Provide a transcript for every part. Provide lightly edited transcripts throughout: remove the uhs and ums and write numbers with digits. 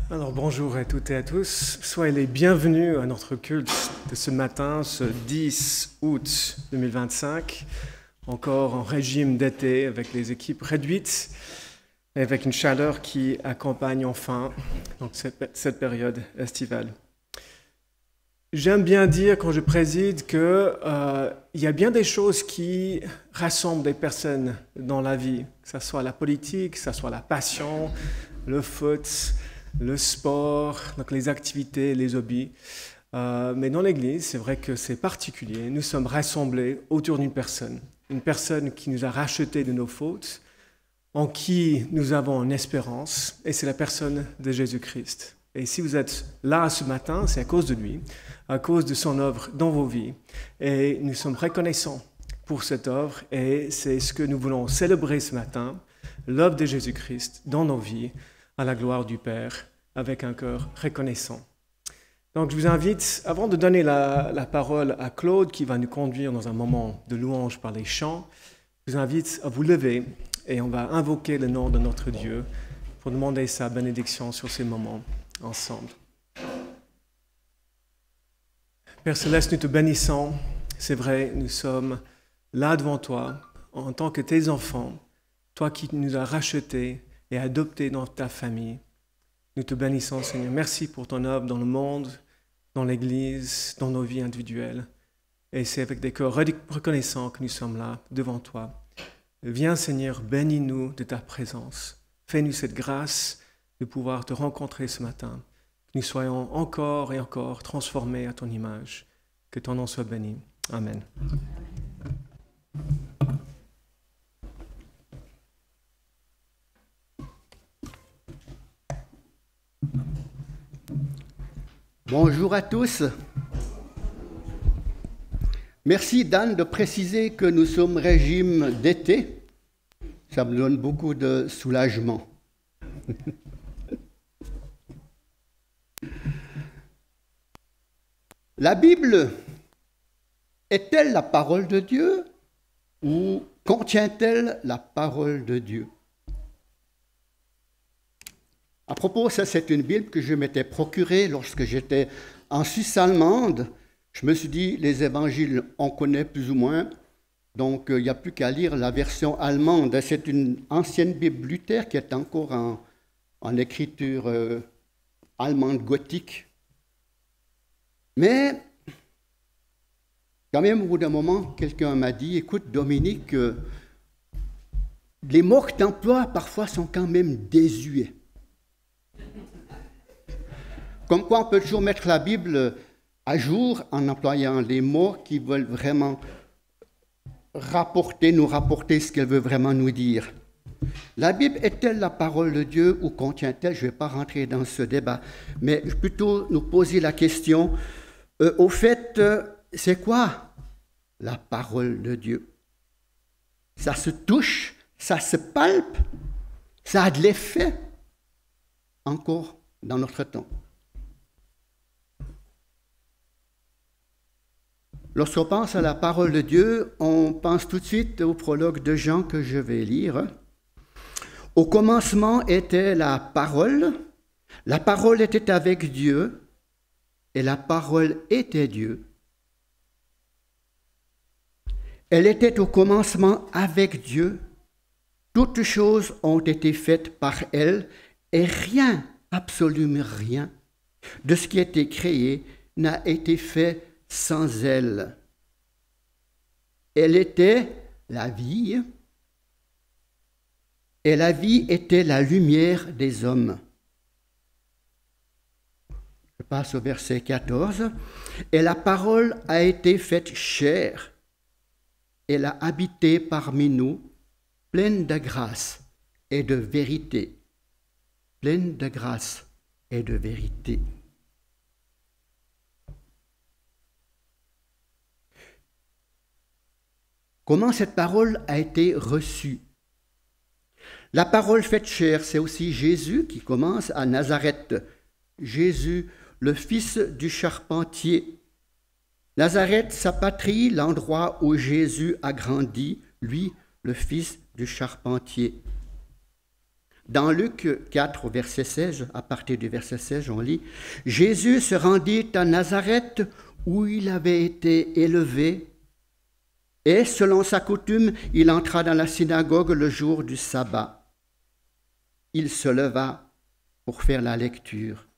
Alors bonjour à toutes et à tous, soyez les bienvenus à notre culte de ce matin, ce 10 août 2025, encore en régime d'été avec les équipes réduites et avec une chaleur qui accompagne enfin donc, cette période estivale. J'aime bien dire quand je préside qu'il y a bien des choses qui rassemblent des personnes dans la vie, que ce soit la politique, que ce soit la passion, le foot, le sport, donc les activités, les hobbies. Mais dans l'Église, c'est vrai que c'est particulier. Nous sommes rassemblés autour d'une personne qui nous a rachetés de nos fautes, en qui nous avons une espérance, et c'est la personne de Jésus-Christ. Et si vous êtes là ce matin, c'est à cause de lui, à cause de son œuvre dans vos vies. Et nous sommes reconnaissants pour cette œuvre, et c'est ce que nous voulons célébrer ce matin, l'œuvre de Jésus-Christ dans nos vies, à la gloire du Père, avec un cœur reconnaissant. Donc je vous invite, avant de donner la parole à Claude, qui va nous conduire dans un moment de louange par les chants, je vous invite à vous lever et on va invoquer le nom de notre Dieu pour demander sa bénédiction sur ces moments ensemble. Père Céleste, nous te bénissons. C'est vrai, nous sommes là devant toi en tant que tes enfants, toi qui nous as rachetés et adoptés dans ta famille. Nous te bénissons, Seigneur. Merci pour ton œuvre dans le monde, dans l'Église, dans nos vies individuelles. Et c'est avec des cœurs reconnaissants que nous sommes là devant toi. Viens, Seigneur, bénis-nous de ta présence. Fais-nous cette grâce de pouvoir te rencontrer ce matin. Que nous soyons encore et encore transformés à ton image. Que ton nom soit béni. Amen. Bonjour à tous. Merci Dan de préciser que nous sommes régime d'été. Ça me donne beaucoup de soulagement. La Bible est-elle la parole de Dieu ou contient-elle la parole de Dieu? À propos, ça c'est une Bible que je m'étais procurée lorsque j'étais en Suisse allemande. Je me suis dit, les évangiles, on connaît plus ou moins, donc il n'y a plus qu'à lire la version allemande. C'est une ancienne Bible Luther qui est encore en écriture allemande gothique. Mais, quand même, au bout d'un moment, quelqu'un m'a dit, écoute Dominique, les mots que tu emploies parfois sont quand même désuets. Comme quoi, on peut toujours mettre la Bible à jour en employant les mots qui veulent vraiment nous rapporter ce qu'elle veut vraiment nous dire. La Bible est-elle la parole de Dieu ou contient-elle? Je ne vais pas rentrer dans ce débat, mais plutôt nous poser la question, au fait, c'est quoi la parole de Dieu? Ça se touche, ça se palpe, ça a de l'effet encore dans notre temps. Lorsqu'on pense à la parole de Dieu, on pense tout de suite au prologue de Jean que je vais lire. Au commencement était la parole était avec Dieu, et la parole était Dieu. Elle était au commencement avec Dieu. Toutes choses ont été faites par elle, et rien, absolument rien, de ce qui a été créé n'a été fait sans elle. Elle était la vie, et la vie était la lumière des hommes. Je passe au verset 14. Et la parole a été faite chair. Elle a habité parmi nous, pleine de grâce et de vérité. Pleine de grâce et de vérité. Comment cette parole a été reçue? La parole faite chair, c'est aussi Jésus qui commence à Nazareth. Jésus, le fils du charpentier. Nazareth, sa patrie, l'endroit où Jésus a grandi, lui, le fils du charpentier. Dans Luc 4, au verset 16, à partir du verset 16, on lit « Jésus se rendit à Nazareth où il avait été élevé, et selon sa coutume, il entra dans la synagogue le jour du sabbat. Il se leva pour faire la lecture.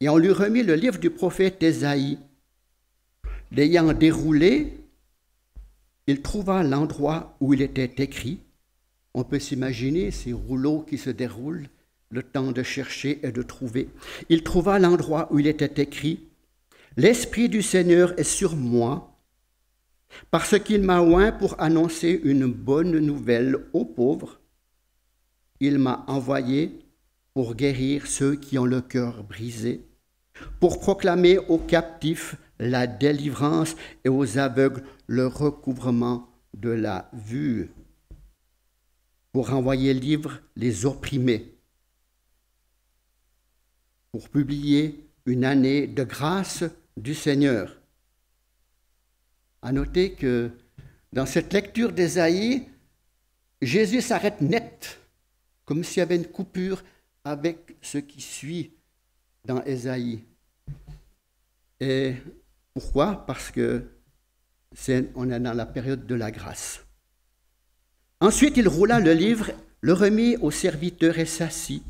Et on lui remit le livre du prophète Ésaïe. L'ayant déroulé, il trouva l'endroit où il était écrit. On peut s'imaginer ces rouleaux qui se déroulent, le temps de chercher et de trouver. Il trouva l'endroit où il était écrit « L'Esprit du Seigneur est sur moi, parce qu'il m'a oint pour annoncer une bonne nouvelle aux pauvres. Il m'a envoyé pour guérir ceux qui ont le cœur brisé, pour proclamer aux captifs la délivrance et aux aveugles le recouvrement de la vue, pour renvoyer libre les opprimés, pour publier une année de grâce du Seigneur. » À noter que dans cette lecture d'Ésaïe, Jésus s'arrête net, comme s'il y avait une coupure avec ce qui suit dans Ésaïe. Et pourquoi? Parce que on est dans la période de la grâce. Ensuite, il roula le livre, le remit aux serviteurs et s'assit.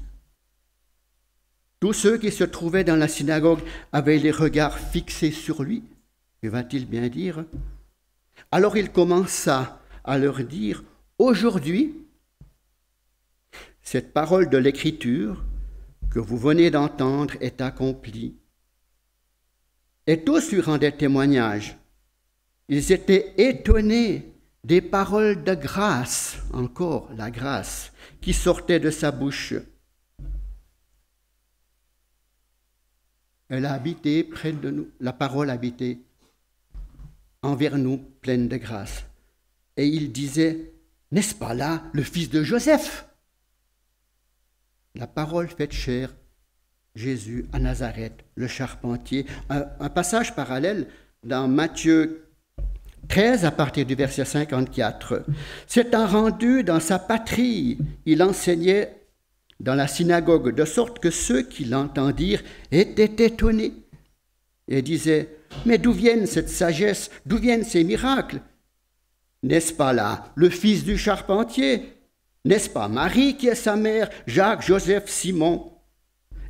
Tous ceux qui se trouvaient dans la synagogue avaient les regards fixés sur lui. Que va-t-il bien dire? Alors il commença à leur dire, « Aujourd'hui, cette parole de l'Écriture que vous venez d'entendre est accomplie. » Et tous lui rendaient témoignage. Ils étaient étonnés des paroles de grâce, encore la grâce, qui sortaient de sa bouche. Elle a habité près de nous, la parole habitait envers nous, pleine de grâce. Et il disait, « N'est-ce pas là le fils de Joseph ?» La parole faite chair, Jésus à Nazareth, le charpentier. Un passage parallèle dans Matthieu 13 à partir du verset 54. « S'étant rendu dans sa patrie, il enseignait dans la synagogue, de sorte que ceux qui l'entendirent étaient étonnés et disaient, « Mais d'où viennent cette sagesse? D'où viennent ces miracles? N'est-ce pas là le fils du charpentier? N'est-ce pas Marie qui est sa mère, Jacques, Joseph, Simon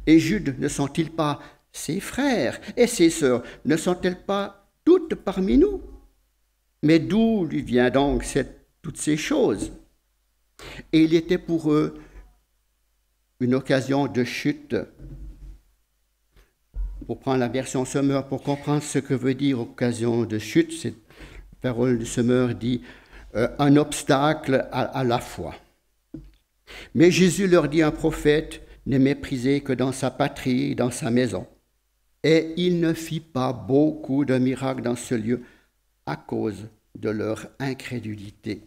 et Jude ne sont-ils pas ses frères? Et ses sœurs ne sont-elles pas toutes parmi nous? Mais d'où lui vient donc toutes ces choses? » Et il était pour eux une occasion de chute. Pour prendre la version Semeur, pour comprendre ce que veut dire occasion de chute, cette parole du Semeur dit un obstacle à la foi. Mais Jésus leur dit, un prophète n'est méprisé que dans sa patrie, dans sa maison. Et il ne fit pas beaucoup de miracles dans ce lieu à cause de leur incrédulité.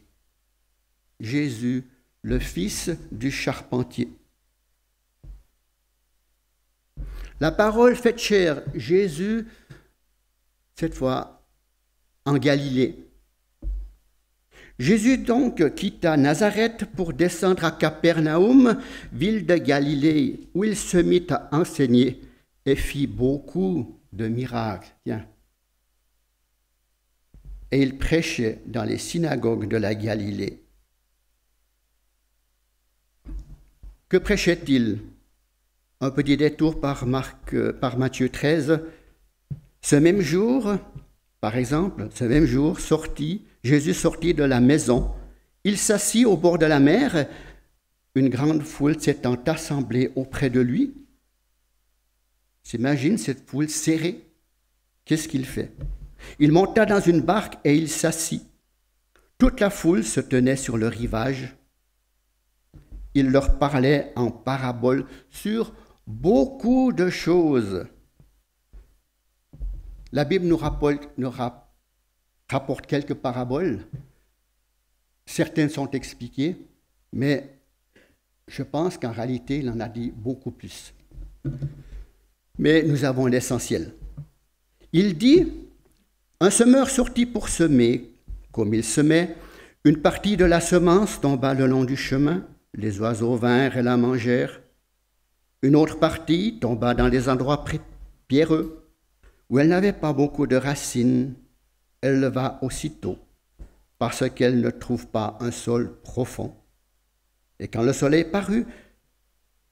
Jésus, le fils du charpentier. La parole faite chair, Jésus, cette fois en Galilée. Jésus donc quitta Nazareth pour descendre à Capernaum, ville de Galilée, où il se mit à enseigner et fit beaucoup de miracles. Tiens. Et il prêchait dans les synagogues de la Galilée. Que prêchait-il? Un petit détour par Matthieu 13. Ce même jour, par exemple, Jésus sortit de la maison. Il s'assit au bord de la mer. Une grande foule s'étant assemblée auprès de lui. S'imagine cette foule serrée. Qu'est-ce qu'il fait? Il monta dans une barque et il s'assit. Toute la foule se tenait sur le rivage. Il leur parlait en paraboles sur beaucoup de choses. La Bible nous rapporte quelques paraboles. Certaines sont expliquées, mais je pense qu'en réalité, il en a dit beaucoup plus. Mais nous avons l'essentiel. Il dit, un semeur sortit pour semer. Comme il semait, une partie de la semence tomba le long du chemin. les oiseaux vinrent et la mangèrent. Une autre partie tomba dans les endroits pierreux, où elle n'avait pas beaucoup de racines. Elle leva aussitôt, parce qu'elle ne trouve pas un sol profond. Et quand le soleil parut,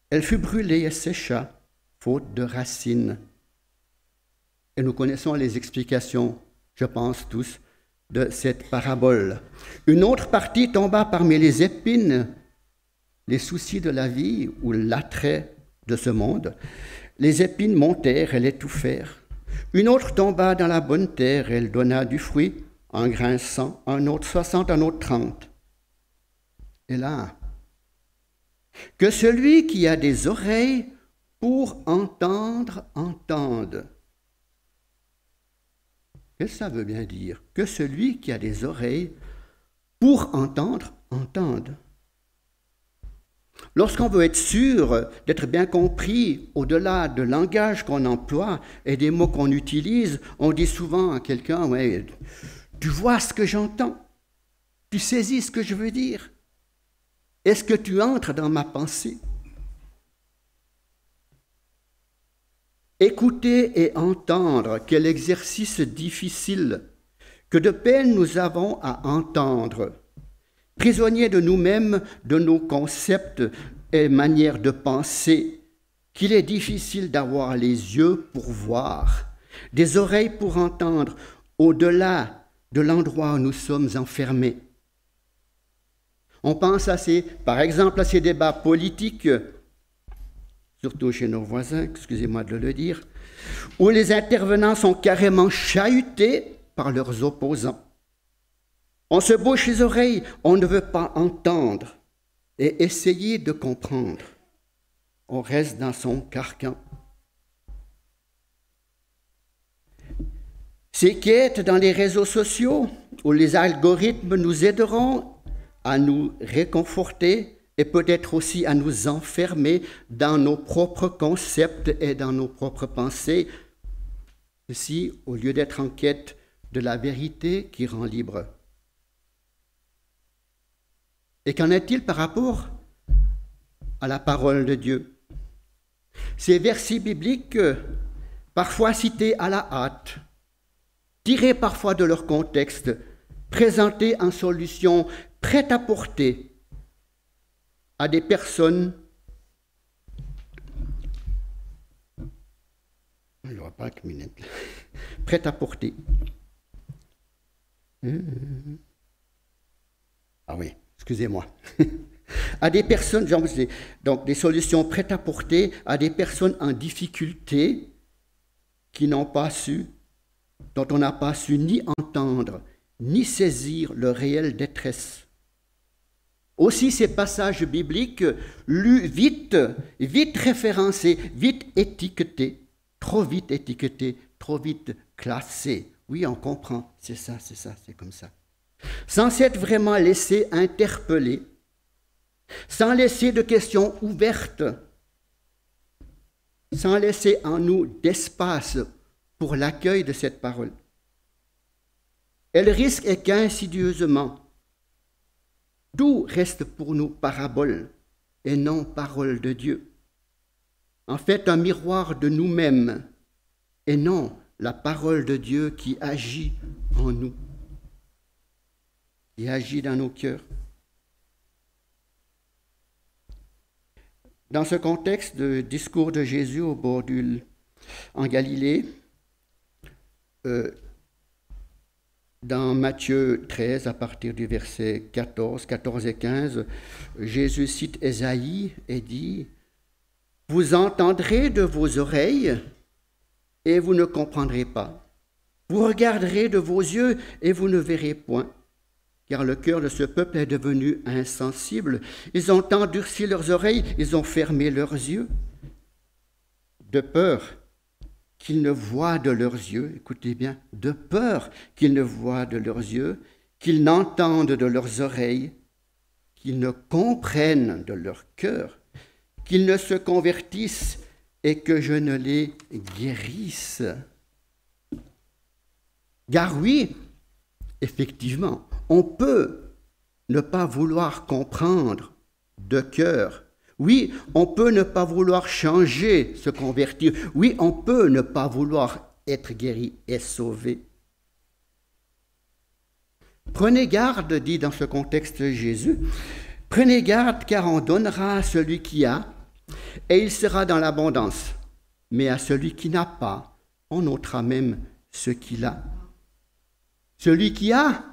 elle fut brûlée et sécha, faute de racines. Et nous connaissons les explications, je pense tous, de cette parabole. Une autre partie tomba parmi les épines, les soucis de la vie ou l'attrait de ce monde. Les épines montèrent et l'étouffèrent. Une autre tomba dans la bonne terre, elle donna du fruit, un grain 100, un autre 60, un autre 30. Et là, que celui qui a des oreilles pour entendre, entende. Qu'est-ce que ça veut bien dire? Que celui qui a des oreilles pour entendre, entende. Lorsqu'on veut être sûr d'être bien compris, au-delà du langage qu'on emploie et des mots qu'on utilise, on dit souvent à quelqu'un, ouais, tu vois ce que j'entends, tu saisis ce que je veux dire. Est-ce que tu entres dans ma pensée? Écouter et entendre, quel exercice difficile, que de peine nous avons à entendre. Prisonniers de nous-mêmes, de nos concepts et manières de penser, qu'il est difficile d'avoir les yeux pour voir, des oreilles pour entendre, au-delà de l'endroit où nous sommes enfermés. On pense par exemple à ces débats politiques, surtout chez nos voisins, excusez-moi de le dire, où les intervenants sont carrément chahutés par leurs opposants. On se bouche les oreilles, on ne veut pas entendre et essayer de comprendre. On reste dans son carcan. Ces quêtes dans les réseaux sociaux, où les algorithmes nous aideront à nous réconforter et peut-être aussi à nous enfermer dans nos propres concepts et dans nos propres pensées. Ceci, au lieu d'être en quête de la vérité qui rend libre. Et qu'en est-il par rapport à la parole de Dieu? Ces versets bibliques, parfois cités à la hâte, tirés parfois de leur contexte, présentés en solution prête à porter à des personnes, prêtes à porter. Ah oui, excusez-moi. À des personnes, donc des solutions prêtes à porter à des personnes en difficulté qui n'ont pas su, dont on n'a pas su ni entendre, ni saisir le réel détresse. Aussi ces passages bibliques lus vite référencés, vite étiquetés, trop vite classés. Oui, on comprend, c'est ça, c'est comme ça. Sans s'être vraiment laissé interpeller, sans laisser de questions ouvertes, sans laisser en nous d'espace pour l'accueil de cette parole. Elle risque qu'insidieusement, tout reste pour nous parabole et non parole de Dieu. En fait, un miroir de nous-mêmes et non la parole de Dieu qui agit en nous, qui agit dans nos cœurs. Dans ce contexte de discours de Jésus au bord en Galilée, dans Matthieu 13, à partir du verset 14 et 15, Jésus cite Ésaïe et dit « Vous entendrez de vos oreilles et vous ne comprendrez pas. Vous regarderez de vos yeux et vous ne verrez point. Car le cœur de ce peuple est devenu insensible. Ils ont endurci leurs oreilles, ils ont fermé leurs yeux, de peur qu'ils ne voient de leurs yeux, écoutez bien, de peur qu'ils ne voient de leurs yeux, qu'ils n'entendent de leurs oreilles, qu'ils ne comprennent de leur cœur, qu'ils ne se convertissent et que je ne les guérisse. » Car oui, effectivement, on peut ne pas vouloir comprendre de cœur. Oui, on peut ne pas vouloir changer, se convertir. Oui, on peut ne pas vouloir être guéri et sauvé. Prenez garde, dit dans ce contexte Jésus, prenez garde car on donnera à celui qui a et il sera dans l'abondance. Mais à celui qui n'a pas, on ôtera même ce qu'il a. Celui qui a,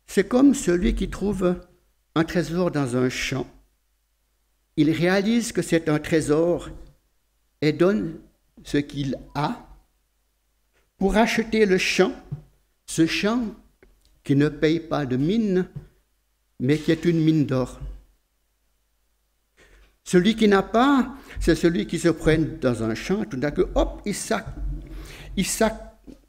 c'est comme celui qui trouve un trésor dans un champ. Il réalise que c'est un trésor et donne ce qu'il a pour acheter le champ, ce champ qui ne paye pas de mine, mais qui est une mine d'or. Celui qui n'a pas, c'est celui qui se prenne dans un champ, tout d'un coup, hop, il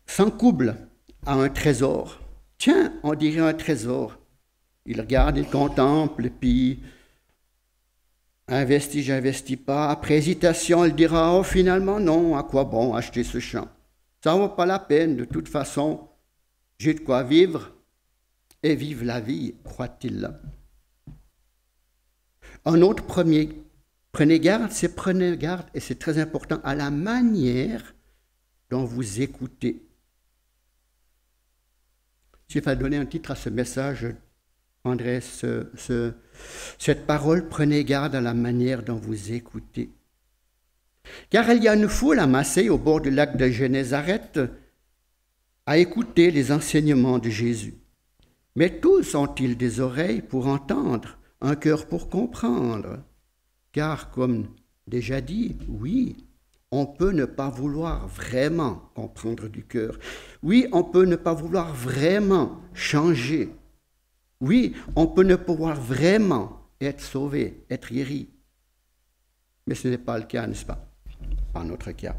s'encouble à un trésor. Tiens, on dirait un trésor. Il regarde, il contemple, et puis investis, j'investis pas. Après hésitation, il dira, oh finalement non, à quoi bon acheter ce champ? Ça ne vaut pas la peine, de toute façon, j'ai de quoi vivre, et vive la vie, croit-il. Un autre prenez garde, et c'est très important, à la manière dont vous écoutez. Si il fallait donner un titre à ce message, je prendrais cette parole, prenez garde à la manière dont vous écoutez. Car il y a une foule amassée au bord du lac de Génézareth à écouter les enseignements de Jésus. Mais tous ont-ils des oreilles pour entendre, un cœur pour comprendre? Car, comme déjà dit, oui, on peut ne pas vouloir vraiment comprendre du cœur. Oui, on peut ne pas vouloir vraiment changer. Oui, on peut ne pas vouloir vraiment être sauvé, être guéri. Mais ce n'est pas le cas, n'est-ce pas? Pas notre cas.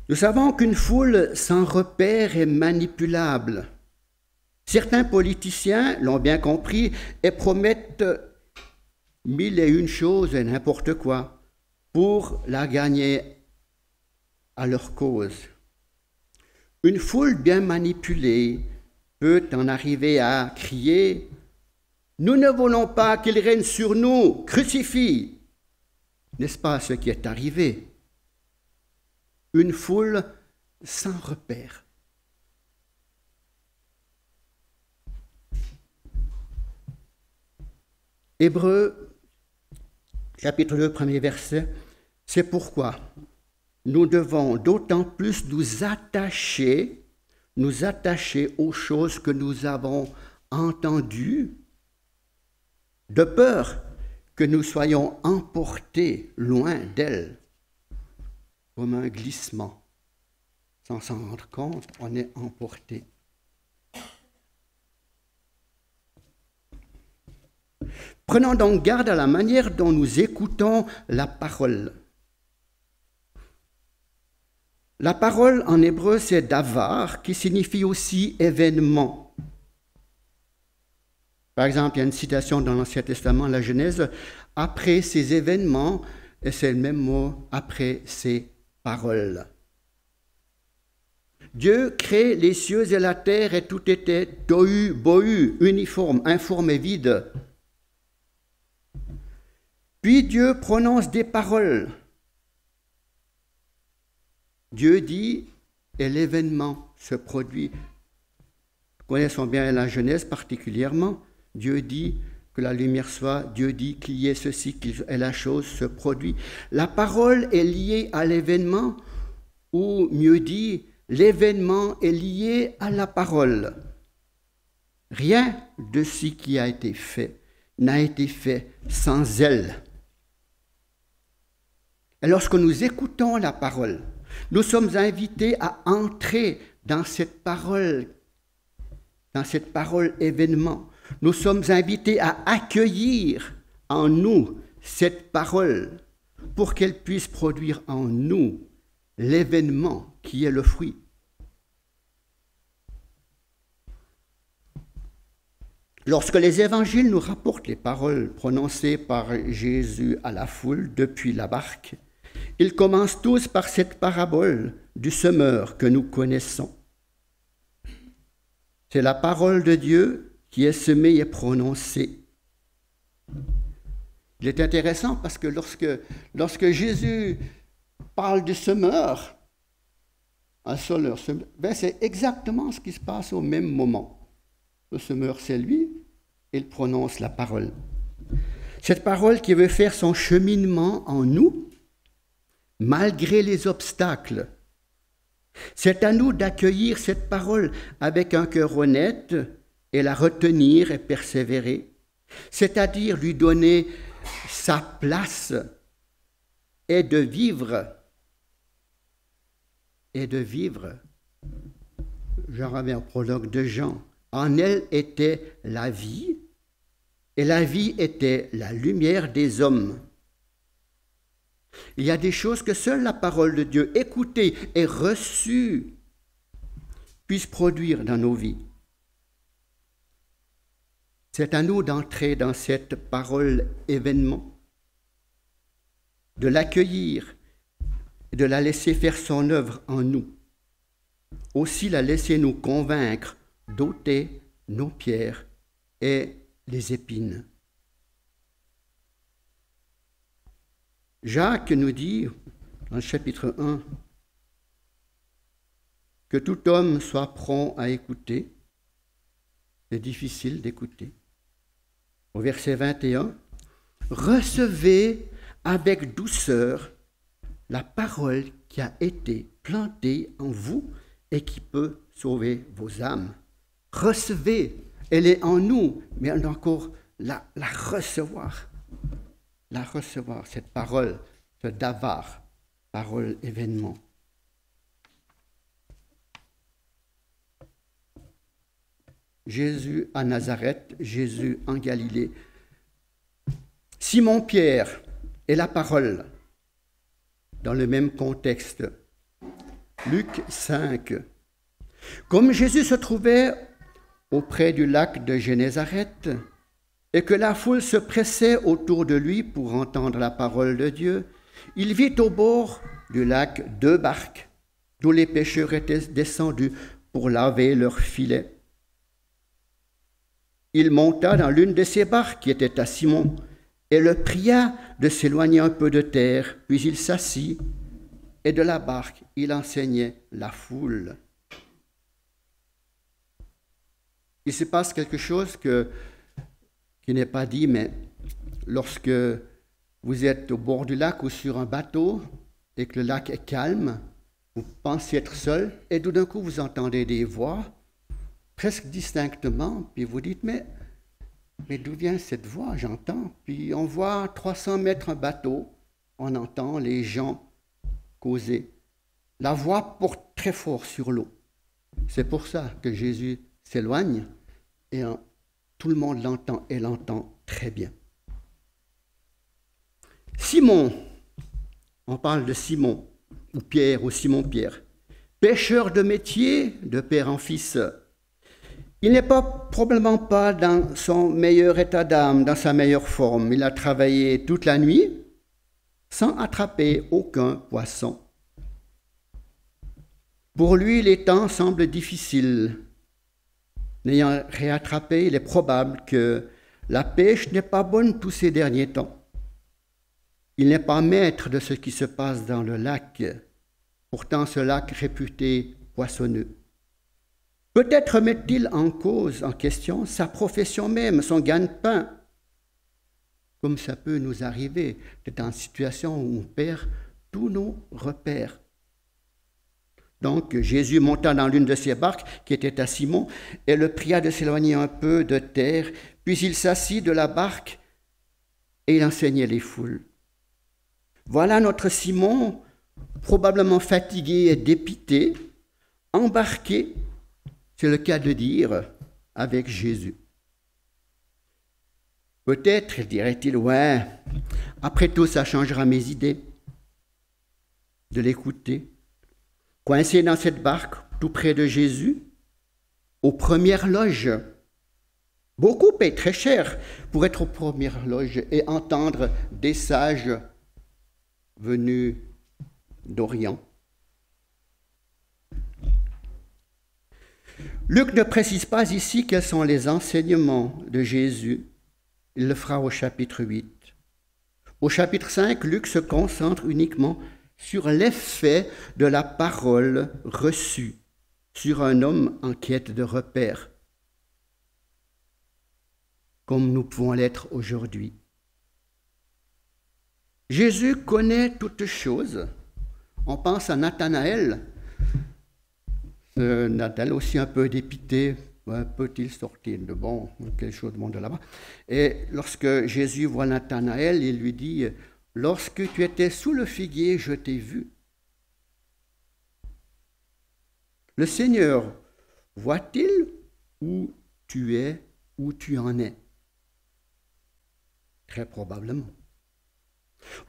Nous savons qu'une foule sans repère est manipulable. Certains politiciens l'ont bien compris et promettent 1001 choses et n'importe quoi pour la gagner à leur cause. Une foule bien manipulée peut en arriver à crier « Nous ne voulons pas qu'il règne sur nous, crucifie !» N'est-ce pas ce qui est arrivé? Une foule sans repère. Hébreux, chapitre 2, premier verset, c'est pourquoi nous devons d'autant plus nous attacher aux choses que nous avons entendues, de peur que nous soyons emportés loin d'elles, comme un glissement. Sans s'en rendre compte, on est emporté. Prenons donc garde à la manière dont nous écoutons la parole. La parole en hébreu, c'est davar, qui signifie aussi événement. Par exemple, il y a une citation dans l'Ancien Testament, la Genèse, après ces événements, et c'est le même mot, après ces paroles. Dieu crée les cieux et la terre et tout était tohu, bohu, uniforme, informe et vide. Puis Dieu prononce des paroles. Dieu dit et l'événement se produit. Connaissons bien la Genèse particulièrement. Dieu dit que la lumière soit, Dieu dit qu'il y ait ceci, et la chose se produit. La parole est liée à l'événement, ou mieux dit, l'événement est lié à la parole. Rien de ce qui a été fait n'a été fait sans elle. Et lorsque nous écoutons la parole, nous sommes invités à entrer dans cette parole événement. Nous sommes invités à accueillir en nous cette parole pour qu'elle puisse produire en nous l'événement qui est le fruit. Lorsque les évangiles nous rapportent les paroles prononcées par Jésus à la foule depuis la barque, ils commencent tous par cette parabole du semeur que nous connaissons. C'est la parole de Dieu qui est semé et prononcé. Il est intéressant parce que lorsque Jésus parle du semeur, un semeur, c'est exactement ce qui se passe au même moment. Le semeur, c'est lui, il prononce la parole. Cette parole qui veut faire son cheminement en nous, malgré les obstacles. C'est à nous d'accueillir cette parole avec un cœur honnête et la retenir et persévérer, c'est-à-dire lui donner sa place et de vivre. J'en reviens au prologue de Jean. En elle était la vie, et la vie était la lumière des hommes. Il y a des choses que seule la parole de Dieu, écoutée et reçue, puisse produire dans nos vies. C'est à nous d'entrer dans cette parole événement, de l'accueillir et de la laisser faire son œuvre en nous. Aussi la laisser nous convaincre d'ôter nos pierres et les épines. Jacques nous dit, dans le chapitre 1, que tout homme soit prompt à écouter. C'est difficile d'écouter. Au verset 21, recevez avec douceur la parole qui a été plantée en vous et qui peut sauver vos âmes. Recevez, elle est en nous, mais on doit encore la recevoir. La recevoir, cette parole, ce davar, parole événement. Jésus à Nazareth, Jésus en Galilée. Simon-Pierre et la parole, dans le même contexte. Luc 5. Comme Jésus se trouvait auprès du lac de Génézareth et que la foule se pressait autour de lui pour entendre la parole de Dieu, il vit au bord du lac 2 barques d'où les pêcheurs étaient descendus pour laver leurs filets. Il monta dans l'une de ces barques qui était à Simon et le pria de s'éloigner un peu de terre, puis il s'assit et de la barque il enseignait la foule. Il se passe quelque chose qui n'est pas dit, mais lorsque vous êtes au bord du lac ou sur un bateau et que le lac est calme, vous pensez être seul et tout d'un coup vous entendez des voix presque distinctement, puis vous dites, mais d'où vient cette voix? J'entends. Puis on voit 300 mètres un bateau, on entend les gens causer. La voix porte très fort sur l'eau. C'est pour ça que Jésus s'éloigne et tout le monde l'entend et l'entend très bien. Simon, on parle de Simon, ou Pierre, ou Simon-Pierre, pêcheur de métier, de père en fils. Il n'est probablement pas dans son meilleur état d'âme, dans sa meilleure forme. Il a travaillé toute la nuit sans attraper aucun poisson. Pour lui, les temps semblent difficiles. N'ayant rien attrapé, il est probable que la pêche n'est pas bonne tous ces derniers temps. Il n'est pas maître de ce qui se passe dans le lac, pourtant ce lac réputé poissonneux. Peut-être met-il en cause, en question, sa profession même, son gagne-pain. Comme ça peut nous arriver, c'est une situation où on perd tous nos repères. Donc Jésus monta dans l'une de ces barques qui était à Simon et le pria de s'éloigner un peu de terre, puis il s'assit de la barque et il enseignait les foules. Voilà notre Simon, probablement fatigué et dépité, embarqué, c'est le cas de dire, avec Jésus. Peut-être dirait-il, ouais, après tout, ça changera mes idées de l'écouter. Coincé dans cette barque, tout près de Jésus, aux premières loges. Beaucoup payent très cher pour être aux premières loges et entendre des sages venus d'Orient. Luc ne précise pas ici quels sont les enseignements de Jésus. Il le fera au chapitre 8. Au chapitre 5, Luc se concentre uniquement sur l'effet de la parole reçue sur un homme en quête de repères, comme nous pouvons l'être aujourd'hui. Jésus connaît toutes choses. On pense à Nathanaël. Nathanaël aussi un peu dépité, un peut-il sortir de bon, quelque chose de bon de là-bas. Et lorsque Jésus voit Nathanaël, il lui dit, « Lorsque tu étais sous le figuier, je t'ai vu. » Le Seigneur voit-il où tu es, où tu en es? Très probablement.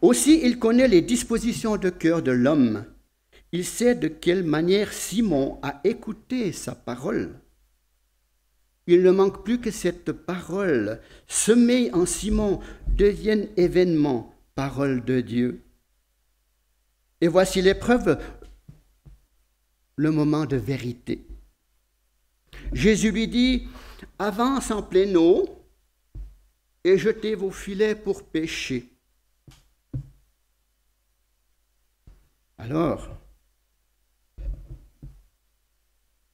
Aussi, il connaît les dispositions de cœur de l'homme. Il sait de quelle manière Simon a écouté sa parole. Il ne manque plus que cette parole, semée en Simon, devienne événement, parole de Dieu. Et voici l'épreuve, le moment de vérité. Jésus lui dit, « Avance en pleine eau et jetez vos filets pour pêcher. » Alors,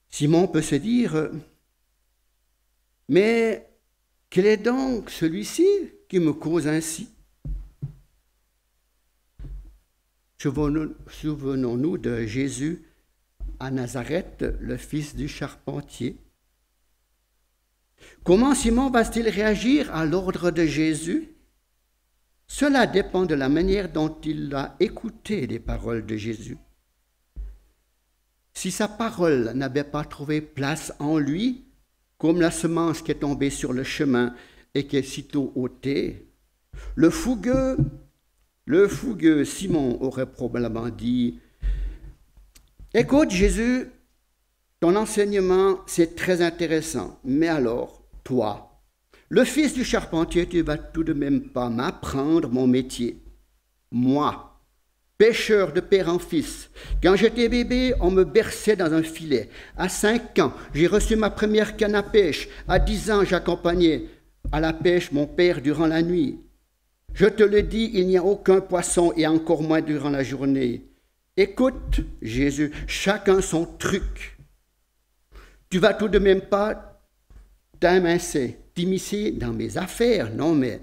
Simon peut se dire, « Mais quel est donc celui-ci qui me cause ainsi ?» Souvenons-nous de Jésus à Nazareth, le fils du charpentier. Comment Simon va-t-il réagir à l'ordre de Jésus? Cela dépend de la manière dont il a écouté les paroles de Jésus. Si sa parole n'avait pas trouvé place en lui, comme la semence qui est tombée sur le chemin et qui est sitôt ôtée, le fougueux Simon aurait probablement dit, « Écoute Jésus, ton enseignement c'est très intéressant, mais alors, toi, le fils du charpentier, tu ne vas tout de même pas m'apprendre mon métier. Moi, pêcheur de père en fils, quand j'étais bébé, on me berçait dans un filet. À 5 ans, j'ai reçu ma première canne à pêche. À 10 ans, j'accompagnais à la pêche mon père durant la nuit. Je te le dis, il n'y a aucun poisson et encore moins durant la journée. Écoute, Jésus, chacun son truc. Tu vas tout de même pas t'immiscer dans mes affaires, non mais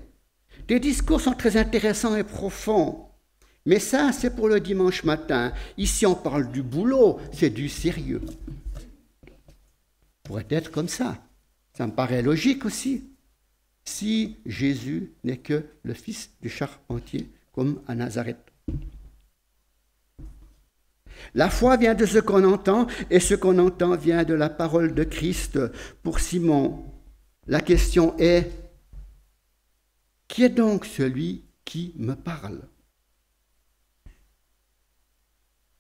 tes discours sont très intéressants et profonds. Mais ça, c'est pour le dimanche matin. Ici, on parle du boulot, c'est du sérieux. Pourrait être comme ça. Ça me paraît logique aussi. Si Jésus n'est que le fils du charpentier, comme à Nazareth. La foi vient de ce qu'on entend, et ce qu'on entend vient de la parole de Christ. Pour Simon, la question est, qui est donc celui qui me parle?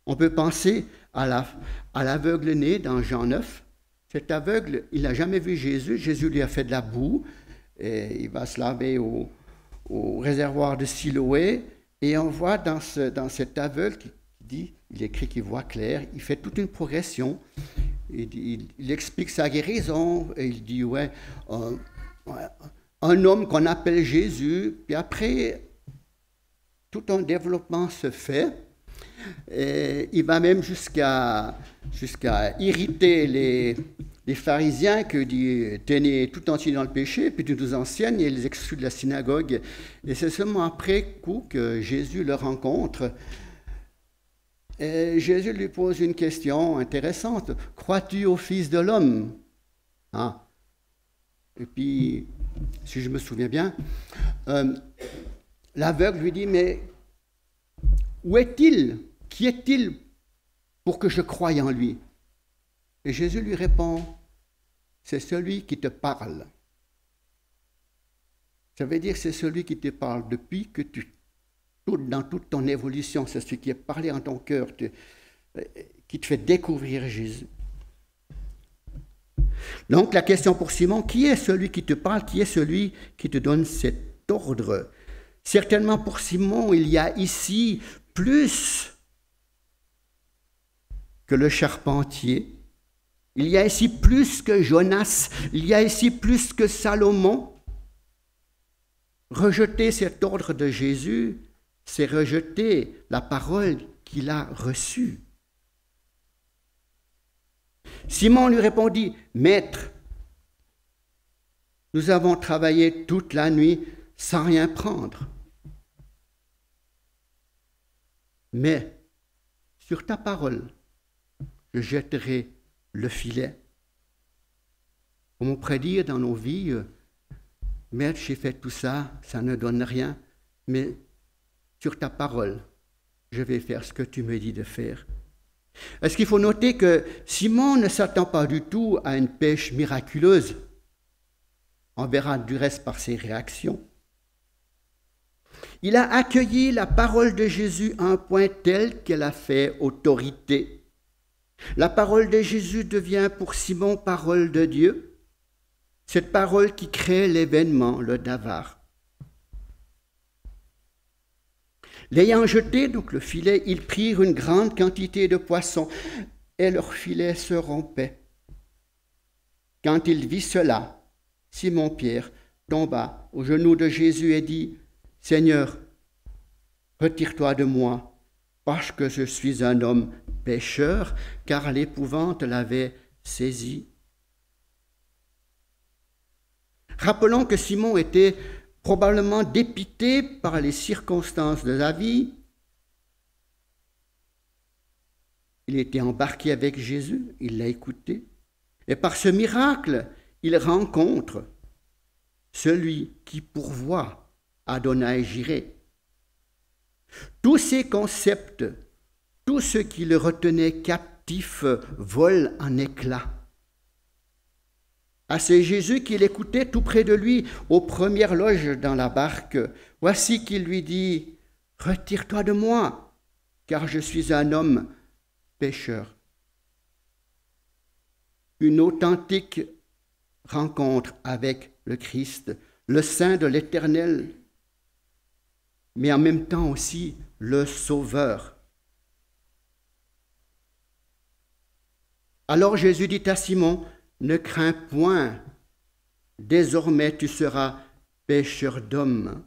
On peut penser à l'aveugle né dans Jean 9. Cet aveugle, il n'a jamais vu Jésus. Jésus lui a fait de la boue. Et il va se laver au réservoir de Siloé. Et on voit dans cet aveugle qui dit, il écrit qu'il voit clair. Il fait toute une progression. Il explique sa guérison. Et il dit, ouais, un homme qu'on appelle Jésus. Puis après, tout un développement se fait. Et il va même jusqu'à irriter les pharisiens qui disent « Tenez tout entier dans le péché, puis tu nous enseignes » et ils les excluent de la synagogue. Et c'est seulement après coup que Jésus le rencontre. Et Jésus lui pose une question intéressante. « Crois-tu au Fils de l'homme » Et puis, si je me souviens bien, l'aveugle lui dit « Mais où est-il ? Qui est-il pour que je croie en lui ?» Et Jésus lui répond, c'est celui qui te parle. Ça veut dire c'est celui qui te parle depuis que dans toute ton évolution, c'est celui qui est parlé en ton cœur, qui te fait découvrir Jésus. Donc la question pour Simon, qui est celui qui te parle, qui est celui qui te donne cet ordre? Certainement pour Simon, il y a ici plus que le charpentier, Il y a ici plus que Jonas, il y a ici plus que Salomon. Rejeter cet ordre de Jésus, c'est rejeter la parole qu'il a reçue. Simon lui répondit, « Maître, nous avons travaillé toute la nuit sans rien prendre. Mais sur ta parole, je jetterai le filet. » Comme on pourrait dire dans nos vies, « Maître, j'ai fait tout ça, ça ne donne rien, mais sur ta parole, je vais faire ce que tu me dis de faire. » Est-ce qu'il faut noter que Simon ne s'attend pas du tout à une pêche miraculeuse? On verra du reste par ses réactions. Il a accueilli la parole de Jésus à un point tel qu'elle a fait autorité. La parole de Jésus devient pour Simon parole de Dieu, cette parole qui crée l'événement, le davar. L'ayant jeté, donc le filet, ils prirent une grande quantité de poissons et leur filet se rompait. Quand il vit cela, Simon-Pierre tomba aux genoux de Jésus et dit, « Seigneur, retire-toi de moi, parce que je suis un homme pécheur, car l'épouvante l'avait saisi. » Rappelons que Simon était probablement dépité par les circonstances de la vie. Il était embarqué avec Jésus, il l'a écouté, et par ce miracle, il rencontre celui qui pourvoit Adonai Jireh. Tous ces concepts, tout ce qui le retenait captif vole en éclats. Ah, c'est Jésus qui l'écoutait tout près de lui, aux premières loges dans la barque. Voici qu'il lui dit, « Retire-toi de moi, car je suis un homme pécheur. » Une authentique rencontre avec le Christ, le Saint de l'Éternel, mais en même temps aussi le Sauveur. Alors Jésus dit à Simon, « Ne crains point, désormais tu seras pêcheur d'hommes.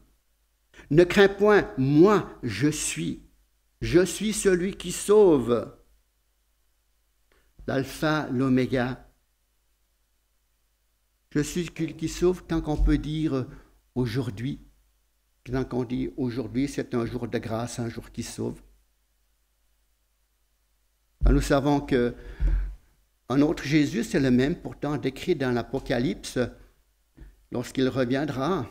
Ne crains point, moi je suis celui qui sauve, l'alpha, l'oméga. Je suis celui qui sauve tant qu'on peut dire aujourd'hui. Tant qu'on dit aujourd'hui, c'est un jour de grâce, un jour qui sauve. Nous savons que un autre Jésus, c'est le même, pourtant décrit dans l'Apocalypse, lorsqu'il reviendra.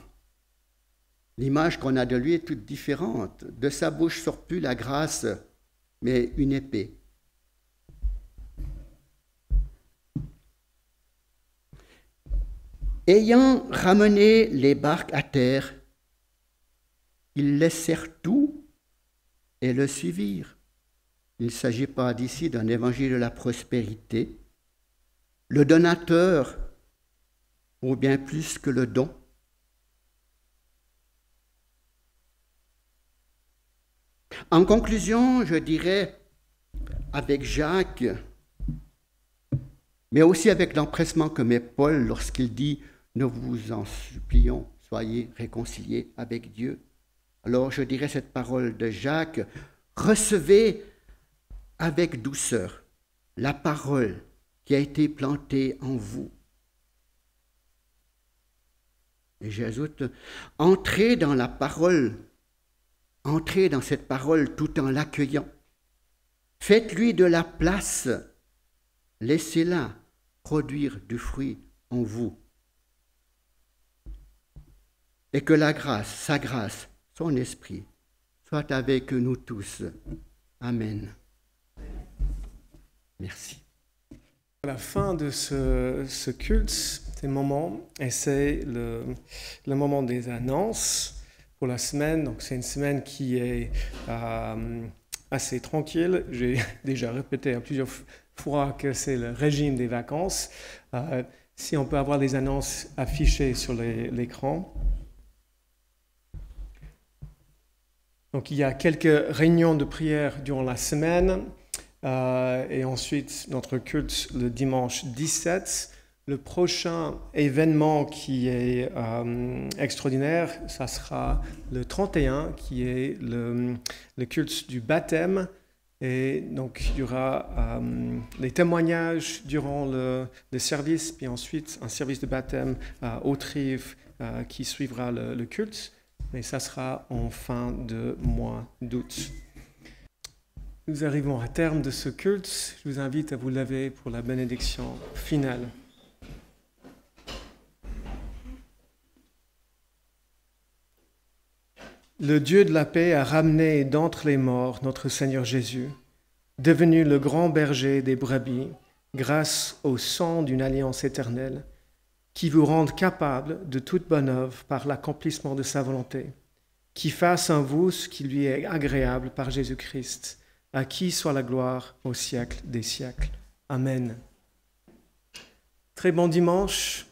L'image qu'on a de lui est toute différente. De sa bouche sort plus la grâce, mais une épée. Ayant ramené les barques à terre, ils laissèrent tout et le suivirent. Il ne s'agit pas d'ici d'un évangile de la prospérité. Le donateur vaut bien plus que le don. En conclusion, je dirais, avec Jacques, mais aussi avec l'empressement que met Paul lorsqu'il dit « Nous vous en supplions, soyez réconciliés avec Dieu ». Alors je dirais cette parole de Jacques, recevez avec douceur la parole qui a été plantée en vous. Et j'ajoute, entrez dans la parole, entrez dans cette parole tout en l'accueillant. Faites-lui de la place, laissez-la produire du fruit en vous. Et que la grâce, sa grâce, son esprit, soit avec nous tous. Amen. Merci. À la fin de ce culte, ces moments, et c'est le moment des annonces pour la semaine. Donc c'est une semaine qui est assez tranquille. J'ai déjà répété à plusieurs fois que c'est le régime des vacances. Si on peut avoir les annonces affichées sur l'écran. Donc il y a quelques réunions de prière durant la semaine. et ensuite notre culte le dimanche 17. Le prochain événement qui est extraordinaire, ça sera le 31, qui est le culte du baptême. Et donc, il y aura des témoignages durant le service, puis ensuite un service de baptême au Trive qui suivra le culte. Mais ça sera en fin de mois d'août. Nous arrivons à terme de ce culte. Je vous invite à vous lever pour la bénédiction finale. Le Dieu de la paix a ramené d'entre les morts notre Seigneur Jésus, devenu le grand berger des brebis, grâce au sang d'une alliance éternelle, qui vous rende capable de toute bonne œuvre par l'accomplissement de sa volonté, qui fasse en vous ce qui lui est agréable par Jésus-Christ, à qui soit la gloire au siècle des siècles. Amen. Très bon dimanche.